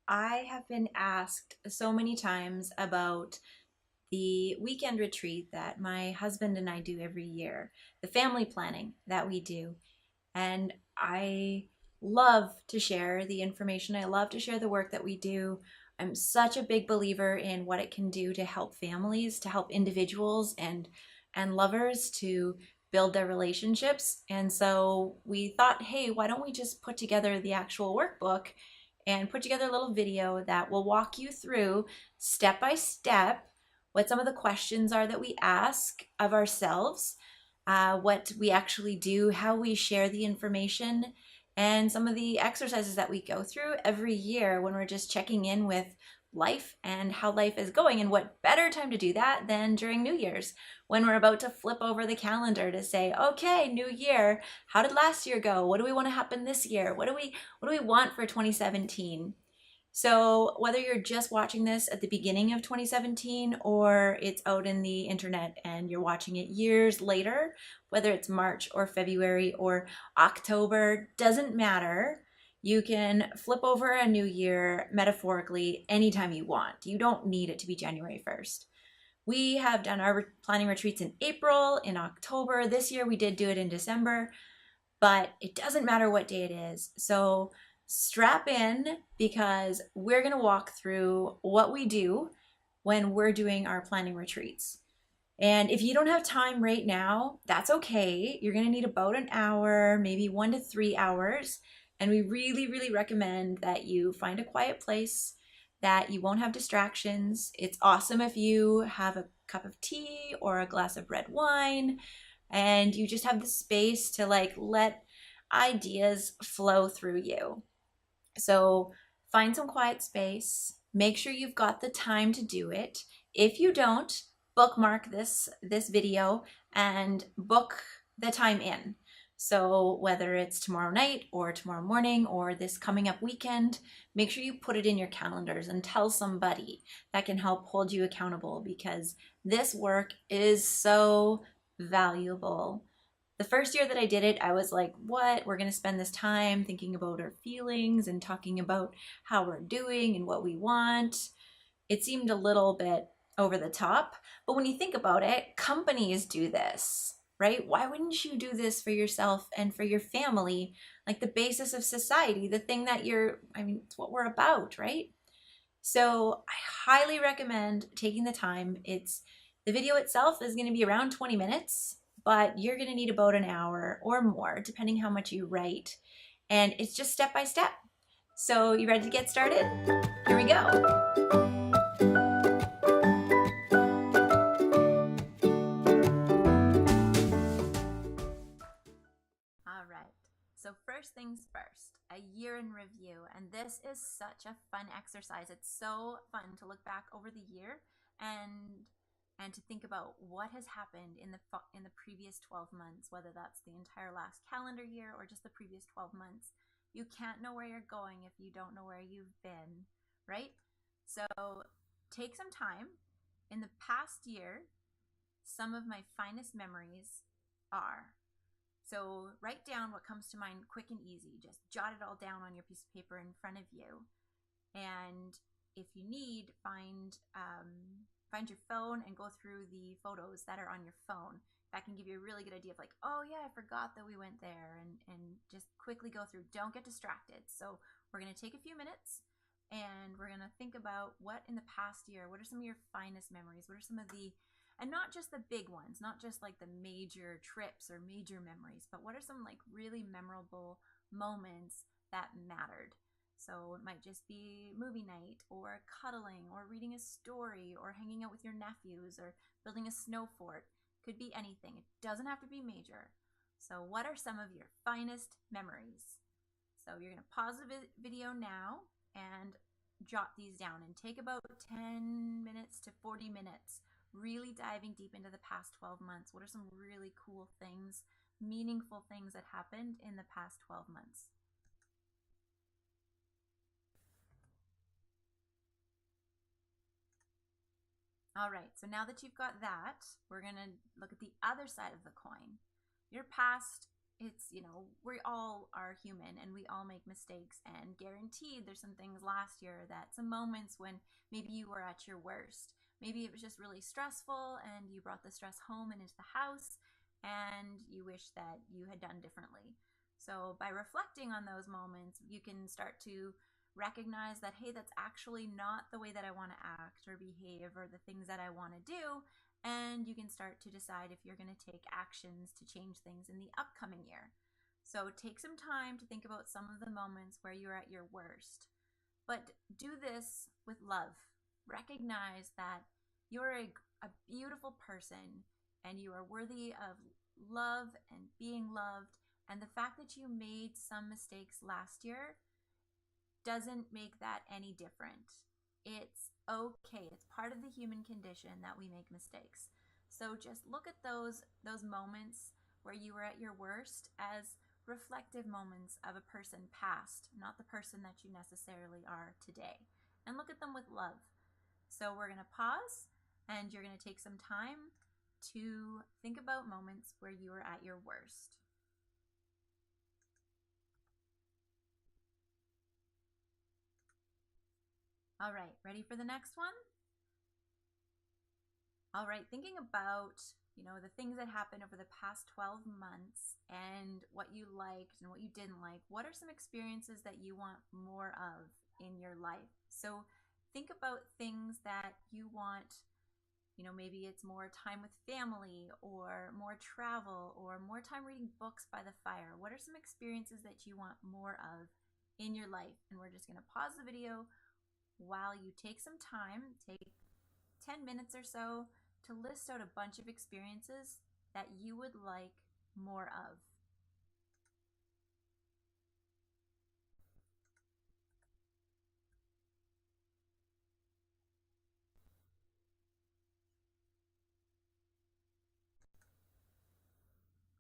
I have been asked so many times about the weekend retreat that my husband and I do every year, the family planning that we do. And I love to share the information. I love to share the work that we do. I'm such a big believer in what it can do to help families, to help individuals and lovers to build their relationships. And so we thought, hey, why don't we just put together the actual workbook and put together a little video that will walk you through step by step what some of the questions are that we ask of ourselves, what we actually do, how we share the information, and some of the exercises that we go through every year when we're just checking in with life and how life is going. And what better time to do that than during New Year's, when we're about to flip over the calendar to say, okay, new year, how did last year go? What do we want to happen this year? What do we want for 2017? So, whether you're just watching this at the beginning of 2017 or it's out in the internet and you're watching it years later, whether it's March or February or October, doesn't matter. You can flip over a new year metaphorically anytime you want. You don't need it to be January 1st. We have done our planning retreats in April, in October. This year we did do it in December, but it doesn't matter what day it is. So strap in because we're going to walk through what we do when we're doing our planning retreats. And if you don't have time right now, that's okay. You're going to need about an hour, maybe 1 to 3 hours. And we really, really recommend that you find a quiet place, that you won't have distractions. It's awesome if you have a cup of tea or a glass of red wine and you just have the space to let ideas flow through you. So find some quiet space. Make sure you've got the time to do it. If you don't, bookmark this video and book the time in. So whether it's tomorrow night or tomorrow morning or this coming up weekend, make sure you put it in your calendars and tell somebody that can help hold you accountable because this work is so valuable. The first year that I did it, I was like, what? We're going to spend this time thinking about our feelings and talking about how we're doing and what we want. It seemed a little bit over the top. But when you think about it, companies do this, right? Why wouldn't you do this for yourself and for your family? Like the basis of society, the thing that it's what we're about, right? So I highly recommend taking the time. The video itself is going to be around 20 minutes, but you're going to need about an hour or more, depending how much you write. And it's just step by step. So you ready to get started? Here we go. All right. So first things first, a year in review. And this is such a fun exercise. It's so fun to look back over the year and to think about what has happened in the previous 12 months, whether that's the entire last calendar year or just the previous 12 months. You can't know where you're going if you don't know where you've been, right? So take some time. In the past year, some of my finest memories are, so write down what comes to mind quick and easy. Just jot it all down on your piece of paper in front of you. And if you need, find your phone and go through the photos that are on your phone. That can give you a really good idea of like, oh yeah, I forgot that we went there, and just quickly go through. Don't get distracted. So we're going to take a few minutes and we're going to think about what in the past year, what are some of your finest memories? What are some of the, and not just the big ones, not just like the major trips or major memories, but what are some like really memorable moments that mattered? So it might just be movie night or cuddling or reading a story or hanging out with your nephews or building a snow fort. Could be anything. It doesn't have to be major. So what are some of your finest memories? So you're going to pause the video now and jot these down and take about 10 minutes to 40 minutes really diving deep into the past 12 months. What are some really cool things, meaningful things that happened in the past 12 months? All right, so now that you've got that, we're going to look at the other side of the coin. Your past it's, we all are human and we all make mistakes, and guaranteed there's some things last year, that some moments when maybe you were at your worst. Maybe it was just really stressful and you brought the stress home and into the house, and you wish that you had done differently. So by reflecting on those moments, you can start to recognize that, hey, that's actually not the way that I want to act or behave or the things that I want to do. And you can start to decide if you're going to take actions to change things in the upcoming year. So take some time to think about some of the moments where you're at your worst, but do this with love. Recognize that you're a beautiful person and you are worthy of love and being loved. And the fact that you made some mistakes last year doesn't make that any different. It's okay. It's part of the human condition that we make mistakes. So just look at those moments where you were at your worst as reflective moments of a person past, not the person that you necessarily are today. And look at them with love. So we're going to pause, and you're going to take some time to think about moments where you were at your worst. All right, ready for the next one? All right, thinking about, the things that happened over the past 12 months and what you liked and what you didn't like, what are some experiences that you want more of in your life? So think about things that you want. Maybe it's more time with family or more travel or more time reading books by the fire. What are some experiences that you want more of in your life? And we're just going to pause the video while you take some time, take 10 minutes or so, to list out a bunch of experiences that you would like more of.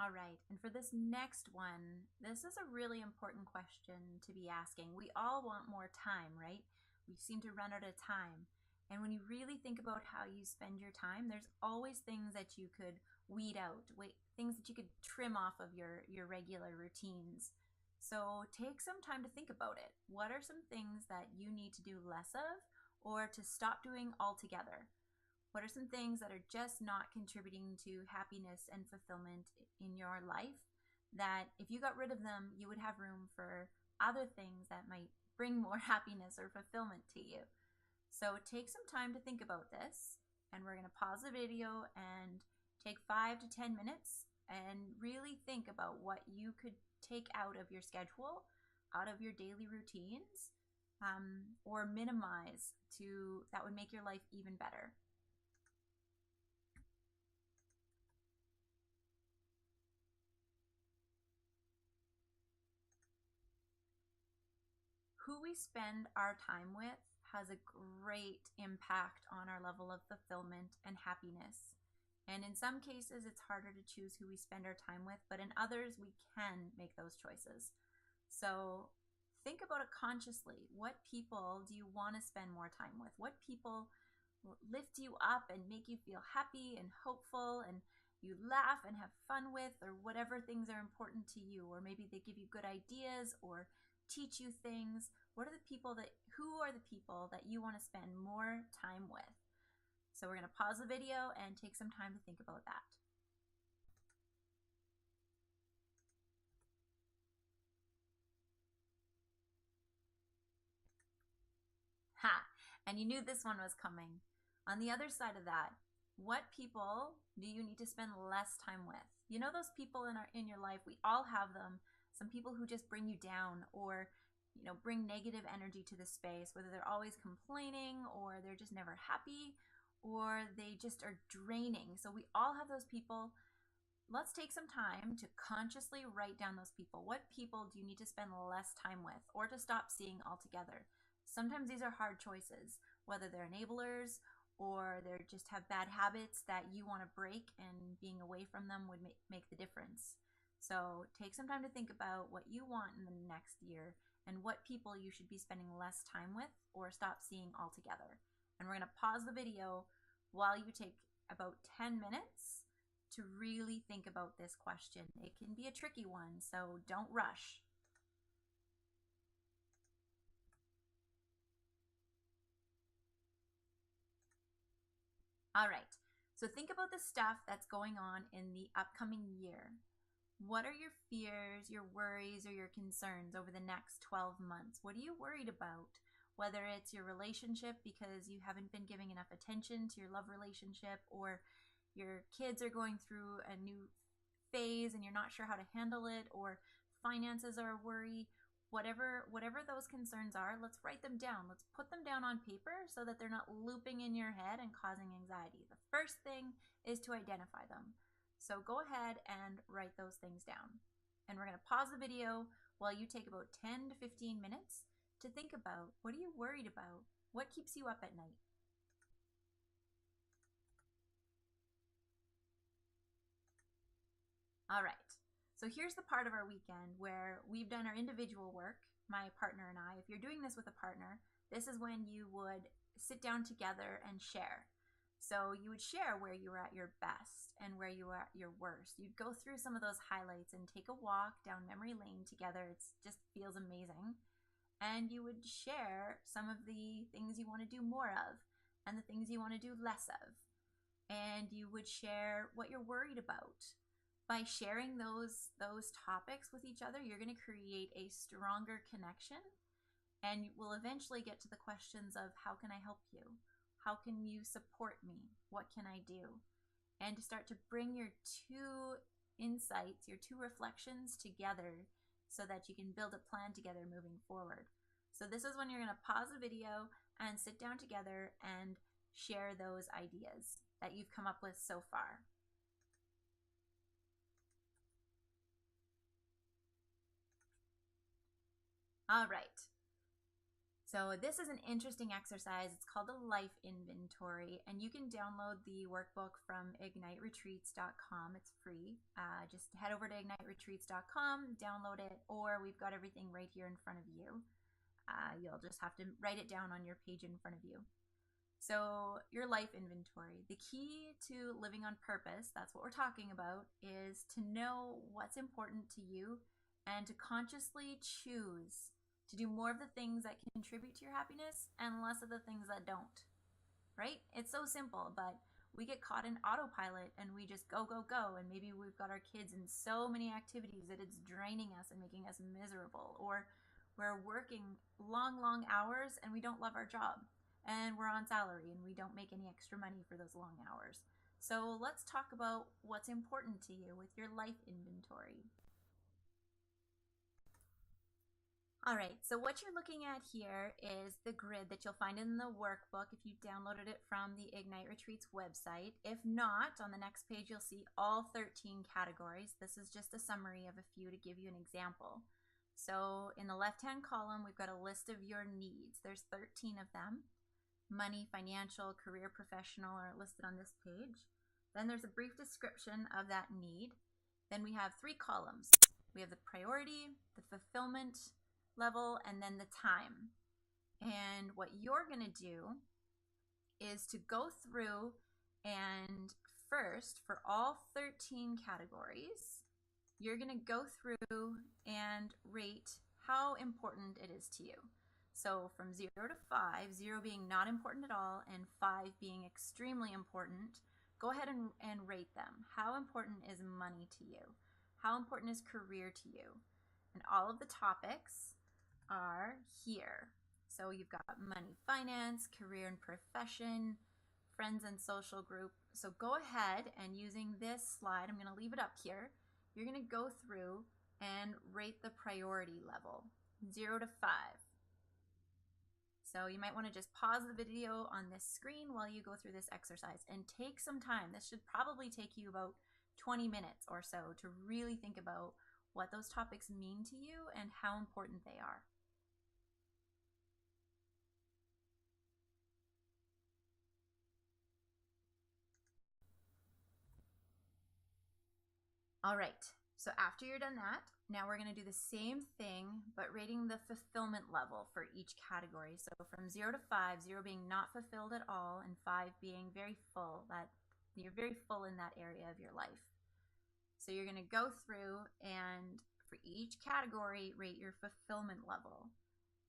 All right, and for this next one, this is a really important question to be asking. We all want more time, right? We seem to run out of time. And when you really think about how you spend your time, there's always things that you could weed out, things that you could trim off of your regular routines. So take some time to think about it. What are some things that you need to do less of or to stop doing altogether? What are some things that are just not contributing to happiness and fulfillment in your life, that if you got rid of them, you would have room for other things that might bring more happiness or fulfillment to you? So take some time to think about this, and we're going to pause the video and take 5 to 10 minutes and really think about what you could take out of your schedule, out of your daily routines, or minimize that would make your life even better. Who we spend our time with has a great impact on our level of fulfillment and happiness. And in some cases, it's harder to choose who we spend our time with, but in others, we can make those choices. So think about it consciously. What people do you want to spend more time with? What people lift you up and make you feel happy and hopeful and you laugh and have fun with, or whatever things are important to you? Or maybe they give you good ideas or teach you things. Who are the people that you want to spend more time with? So we're going to pause the video and take some time to think about that. Ha! And you knew this one was coming. On the other side of that, what people do you need to spend less time with? Those people in your life, we all have them. Some people who just bring you down, or bring negative energy to the space, whether they're always complaining or they're just never happy or they just are draining. So we all have those people. Let's take some time to consciously write down those people. What people do you need to spend less time with or to stop seeing altogether? Sometimes these are hard choices, whether they're enablers or they just have bad habits that you want to break, and being away from them would make the difference. So take some time to think about what you want in the next year and what people you should be spending less time with or stop seeing altogether. And we're going to pause the video while you take about 10 minutes to really think about this question. It can be a tricky one, so don't rush. All right, so think about the stuff that's going on in the upcoming year. What are your fears, your worries, or your concerns over the next 12 months? What are you worried about? Whether it's your relationship because you haven't been giving enough attention to your love relationship, or your kids are going through a new phase and you're not sure how to handle it, or finances are a worry. Whatever those concerns are, let's write them down. Let's put them down on paper so that they're not looping in your head and causing anxiety. The first thing is to identify them. So go ahead and write those things down. And we're going to pause the video while you take about 10 to 15 minutes to think about, what are you worried about? What keeps you up at night? All right. So here's the part of our weekend where we've done our individual work, my partner and I. If you're doing this with a partner, this is when you would sit down together and share. So you would share where you were at your best and where you were at your worst. You'd go through some of those highlights and take a walk down memory lane together. It just feels amazing. And you would share some of the things you want to do more of and the things you want to do less of. And you would share what you're worried about. By sharing those topics with each other, you're going to create a stronger connection, and we'll eventually get to the questions of, how can I help you? How can you support me? What can I do? And to start to bring your two insights, your two reflections together so that you can build a plan together moving forward. So this is when you're going to pause the video and sit down together and share those ideas that you've come up with so far. All right. So this is an interesting exercise. It's called a life inventory, and you can download the workbook from igniteretreats.com. It's free. Just head over to igniteretreats.com, download it, or we've got everything right here in front of you. You'll just have to write it down on your page in front of you. So your life inventory. The key to living on purpose, that's what we're talking about, is to know what's important to you and to consciously choose to do more of the things that contribute to your happiness and less of the things that don't, right? It's so simple, but we get caught in autopilot and we just go, go, go. And maybe we've got our kids in so many activities that it's draining us and making us miserable. Or we're working long, long hours and we don't love our job. And we're on salary and we don't make any extra money for those long hours. So let's talk about what's important to you with your life inventory. All right, so what you're looking at here is the grid that you'll find in the workbook if you downloaded it from the Ignite Retreats website. If not, on the next page you'll see all 13 categories. This is just a summary of a few to give you an example. So in the left-hand column, we've got a list of your needs. There's 13 of them. Money, financial, career, professional are listed on this page. Then there's a brief description of that need. Then we have 3 columns. We have the priority, the fulfillment level, and then the time. And what you're going to do is to go through and first, for all 13 categories, you're going to go through and rate how important it is to you. So from 0 to 5, 0 being not important at all and 5 being extremely important, go ahead and rate them. How important is money to you? How important is career to you? And all of the topics are here. So you've got money, finance, career and profession, friends and social group. So go ahead and using this slide, I'm going to leave it up here. You're going to go through and rate the priority level, 0 to 5. So you might want to just pause the video on this screen while you go through this exercise and take some time. This should probably take you about 20 minutes or so to really think about what those topics mean to you and how important they are. All right, so after you're done that, now we're going to do the same thing, but rating the fulfillment level for each category. So from 0 to 5, 0 being not fulfilled at all, and 5 being very full. That you're very full in that area of your life. So you're going to go through and for each category, rate your fulfillment level.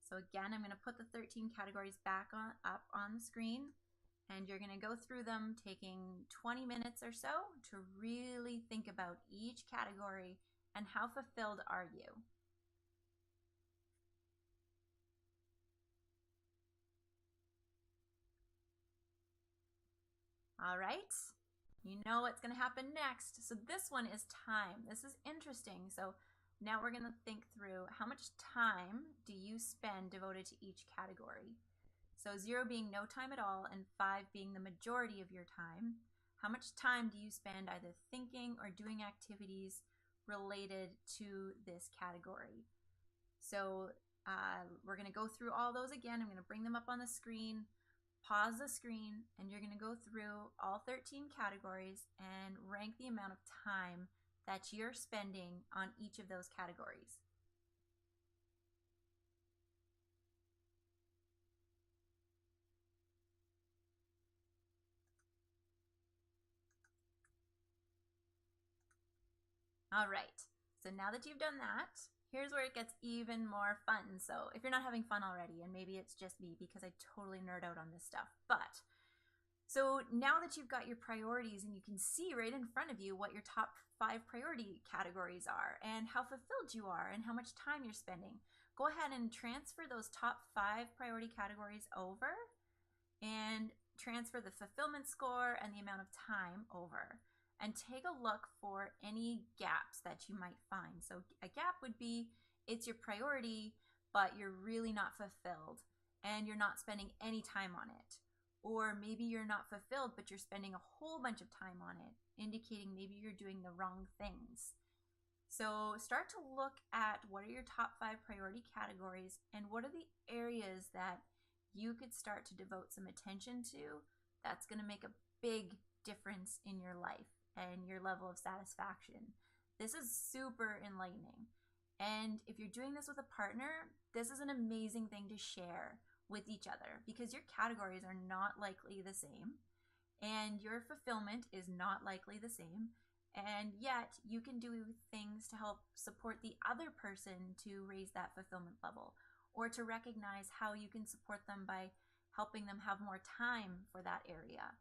So again, I'm going to put the 13 categories back up on the screen, and you're going to go through them taking 20 minutes or so to really think about each category and how fulfilled are you. All right, you know what's going to happen next. So this one is time. This is interesting. So now we're going to think through how much time do you spend devoted to each category. So 0 being no time at all and 5 being the majority of your time. How much time do you spend either thinking or doing activities related to this category? So we're going to go through all those again. I'm going to bring them up on the screen. Pause the screen, and you're going to go through all 13 categories and rank the amount of time that you're spending on each of those categories. All right, so now that you've done that, here's where it gets even more fun. So if you're not having fun already, and maybe it's just me because I totally nerd out on this stuff, but so now that you've got your priorities and you can see right in front of you what your top 5 priority categories are and how fulfilled you are and how much time you're spending, go ahead and transfer those top 5 priority categories over and transfer the fulfillment score and the amount of time over, and take a look for any gaps that you might find. So a gap would be it's your priority, but you're really not fulfilled and you're not spending any time on it. Or maybe you're not fulfilled, but you're spending a whole bunch of time on it, indicating maybe you're doing the wrong things. So start to look at what are your top 5 priority categories and what are the areas that you could start to devote some attention to that's going to make a big difference in your life and your level of satisfaction. This is super enlightening. And if you're doing this with a partner, this is an amazing thing to share with each other because your categories are not likely the same and your fulfillment is not likely the same. And yet you can do things to help support the other person to raise that fulfillment level, or to recognize how you can support them by helping them have more time for that area.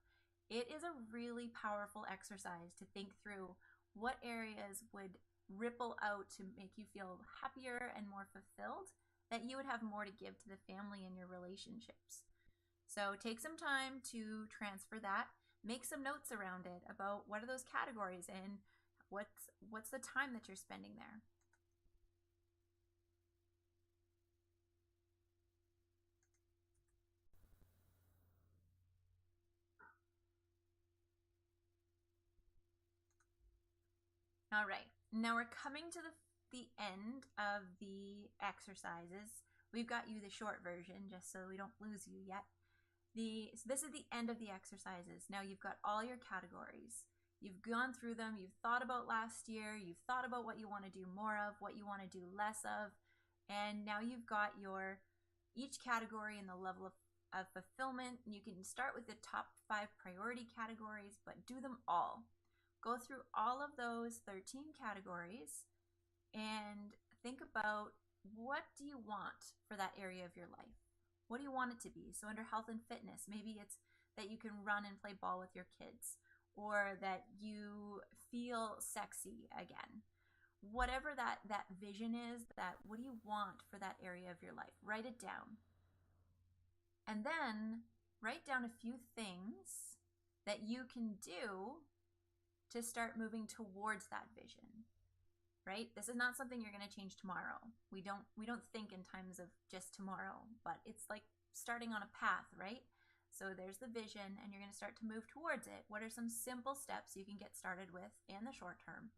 It is a really powerful exercise to think through what areas would ripple out to make you feel happier and more fulfilled, that you would have more to give to the family and your relationships. So take some time to transfer that. Make some notes around it about what are those categories and what's the time that you're spending there. All right, now we're coming to the end of the exercises. We've got you the short version just so we don't lose you yet. So this is the end of the exercises. Now you've got all your categories. You've gone through them. You've thought about last year. You've thought about what you want to do more of, what you want to do less of. And now you've got each category and the level of fulfillment. You can start with the top 5 priority categories, but do them all. Go through all of those 13 categories and think about what do you want for that area of your life? What do you want it to be? So under health and fitness, maybe it's that you can run and play ball with your kids, or that you feel sexy again. Whatever that vision is, what do you want for that area of your life? Write it down. And then write down a few things that you can do to start moving towards that vision. Right? This is not something you're going to change tomorrow. We don't think in times of just tomorrow, but it's like starting on a path, right? So there's the vision and you're going to start to move towards it. What are some simple steps you can get started with in the short term?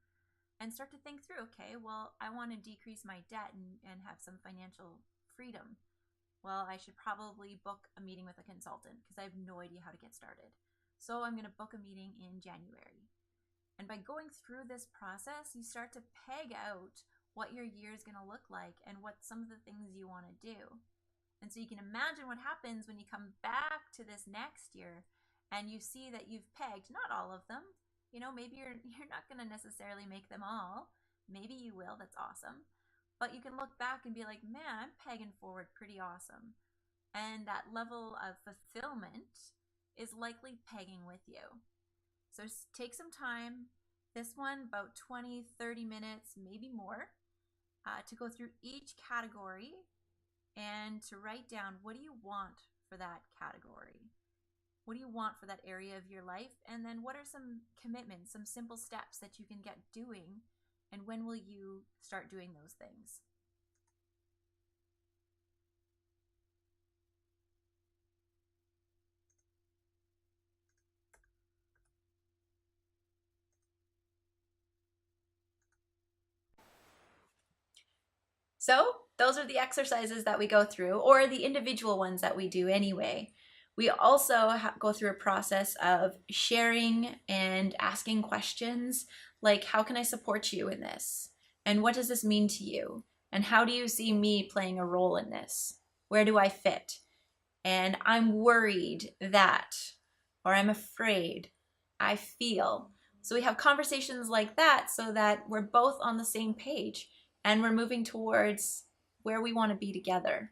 And start to think through, okay, well, I want to decrease my debt and have some financial freedom. Well, I should probably book a meeting with a consultant because I have no idea how to get started. So I'm going to book a meeting in January. And by going through this process, you start to peg out what your year is going to look like and what some of the things you want to do. And so you can imagine what happens when you come back to this next year and you see that you've pegged, not all of them, maybe you're not going to necessarily make them all. Maybe you will, that's awesome. But you can look back and be like, man, I'm pegging forward pretty awesome. And that level of fulfillment is likely pegging with you. So just take some time, this one about 20, 30 minutes, maybe more, to go through each category and to write down, what do you want for that category? What do you want for that area of your life? And then what are some commitments, some simple steps that you can get doing? And when will you start doing those things? So those are the exercises that we go through, or the individual ones that we do anyway. We also go through a process of sharing and asking questions like, how can I support you in this? And what does this mean to you? And how do you see me playing a role in this? Where do I fit? And I'm worried that, or I'm afraid, I feel. So we have conversations like that so that we're both on the same page and we're moving towards where we want to be together.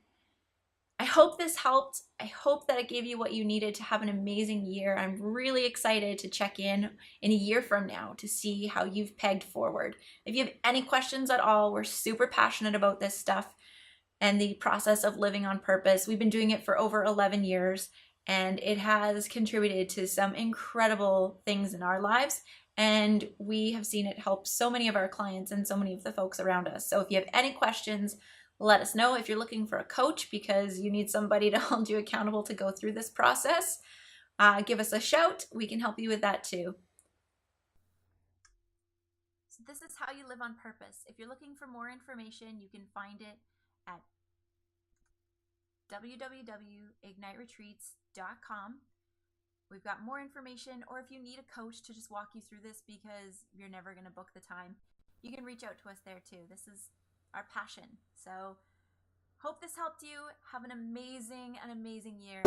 I hope this helped. I hope that it gave you what you needed to have an amazing year. I'm really excited to check in a year from now to see how you've pegged forward. If you have any questions at all, we're super passionate about this stuff and the process of living on purpose. We've been doing it for over 11 years, and it has contributed to some incredible things in our lives. And we have seen it help so many of our clients and so many of the folks around us. So if you have any questions, let us know. If you're looking for a coach because you need somebody to hold you accountable to go through this process, give us a shout. We can help you with that too. So this is how you live on purpose. If you're looking for more information, you can find it at www.igniteretreats.com. We've got more information, or if you need a coach to just walk you through this because you're never going to book the time, you can reach out to us there too. This is our passion. So hope this helped you. Have an amazing year.